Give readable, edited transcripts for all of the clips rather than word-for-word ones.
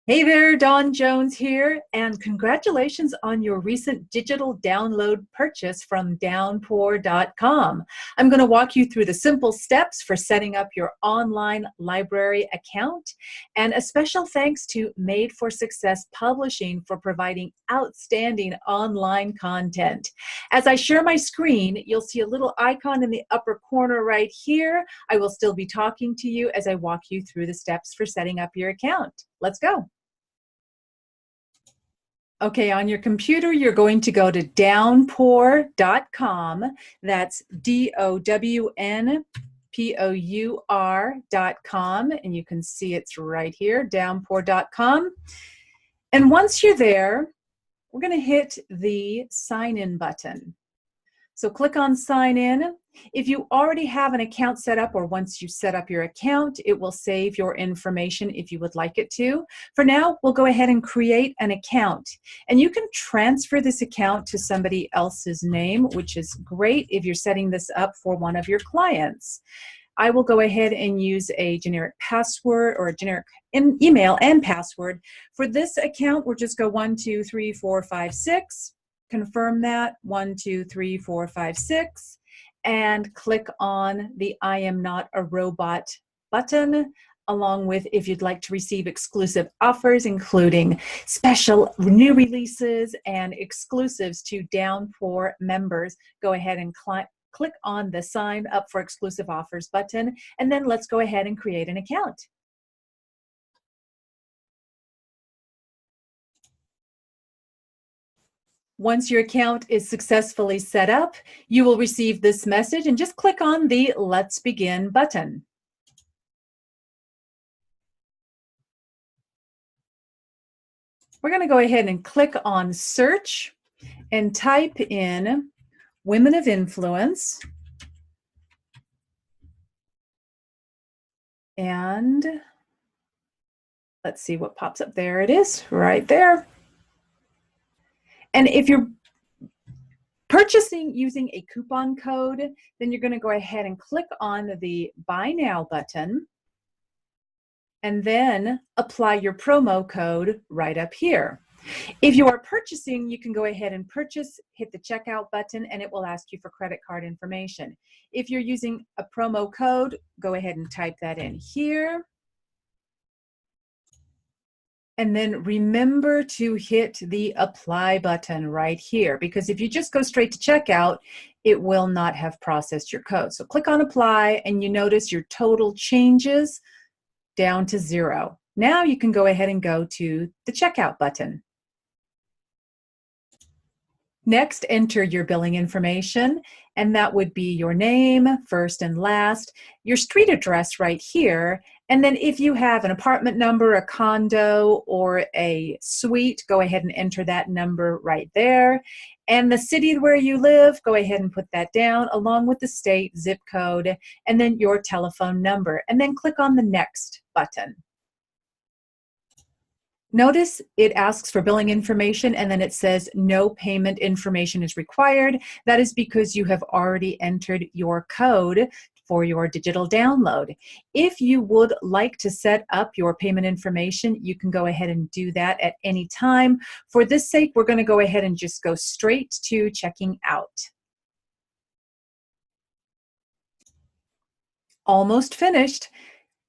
Hey there, Dawn Jones here, and congratulations on your recent digital download purchase from Downpour.com. I'm going to walk you through the simple steps for setting up your online library account, and a special thanks to Made for Success Publishing for providing outstanding online content. As I share my screen, you'll see a little icon in the upper corner right here. I will still be talking to you as I walk you through the steps for setting up your account. Let's go. Okay, on your computer, you're going to go to downpour.com. That's downpour.com. And you can see it's right here, downpour.com. And once you're there, we're going to hit the sign in button. So click on sign in. If you already have an account set up, or once you set up your account, it will save your information if you would like it to. For now, we'll go ahead and create an account. And you can transfer this account to somebody else's name, which is great if you're setting this up for one of your clients. I will go ahead and use a generic password or a generic email and password. For this account, we'll just go 1, 2, 3, 4, 5, 6. Confirm that, 1, 2, 3, 4, 5, 6, and click on the I am not a robot button, along with if you'd like to receive exclusive offers, including special new releases and exclusives to Downpour members. Go ahead and click on the sign up for exclusive offers button, and then let's go ahead and create an account. Once your account is successfully set up, you will receive this message and just click on the Let's Begin button. We're going to go ahead and click on Search and type in Women of Influence. And let's see what pops up. There it is, right there. And if you're purchasing using a coupon code, then you're going to go ahead and click on the Buy Now button and then apply your promo code right up here. If you are purchasing, you can go ahead and purchase, hit the checkout button, and it will ask you for credit card information. If you're using a promo code, go ahead and type that in here. And then remember to hit the apply button right here, because if you just go straight to checkout, it will not have processed your code. So click on apply and you notice your total changes down to 0. Now you can go ahead and go to the checkout button. Next, enter your billing information, and that would be your name, first and last, your street address right here, and then if you have an apartment number, a condo, or a suite, go ahead and enter that number right there. And the city where you live, go ahead and put that down, along with the state, zip code, and then your telephone number, and then click on the Next button. Notice it asks for billing information and then it says no payment information is required. That is because you have already entered your code for your digital download. If you would like to set up your payment information, you can go ahead and do that at any time. For this sake, we're going to go ahead and just go straight to checking out. Almost finished.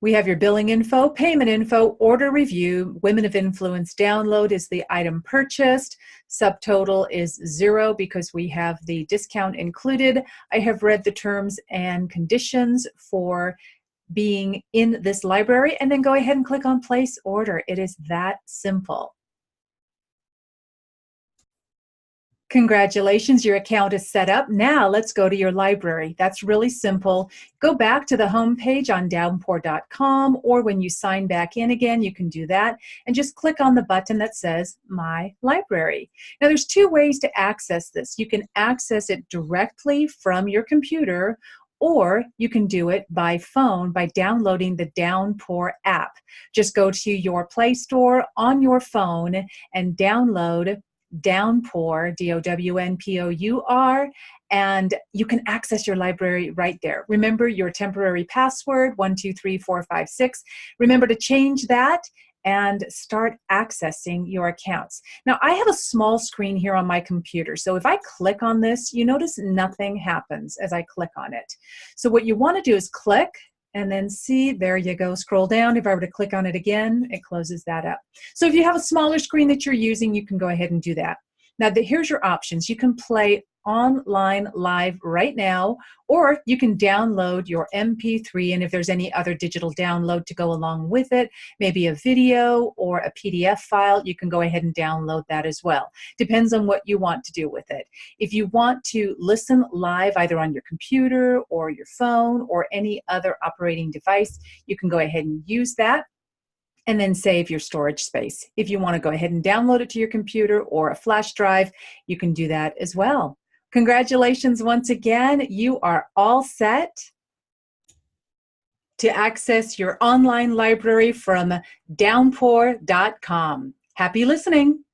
We have your billing info, payment info, order review, Women of Influence download is the item purchased. Subtotal is 0 because we have the discount included. I have read the terms and conditions for being in this library, and then go ahead and click on place order. It is that simple. Congratulations, your account is set up. Now let's go to your library. That's really simple. Go back to the home page on downpour.com, or when you sign back in again, you can do that and just click on the button that says My Library. Now there's 2 ways to access this. You can access it directly from your computer, or you can do it by phone by downloading the Downpour app. Just go to your Play Store on your phone and download Downpour, Downpour, and you can access your library right there. Remember your temporary password, 1, 2, 3, 4, 5, 6. Remember to change that and start accessing your accounts. Now, I have a small screen here on my computer, so if I click on this, you notice nothing happens as I click on it. So what you want to do is click, and then see, there you go, scroll down. If I were to click on it again, it closes that up. So if you have a smaller screen that you're using, you can go ahead and do that. Now, here's your options. You can play online live right now, or you can download your MP3, and if there's any other digital download to go along with it, maybe a video or a PDF file, you can go ahead and download that as well. Depends on what you want to do with it. If you want to listen live either on your computer or your phone or any other operating device, you can go ahead and use that and then save your storage space. If you want to go ahead and download it to your computer or a flash drive, you can do that as well. Congratulations once again. You are all set to access your online library from downpour.com. Happy listening.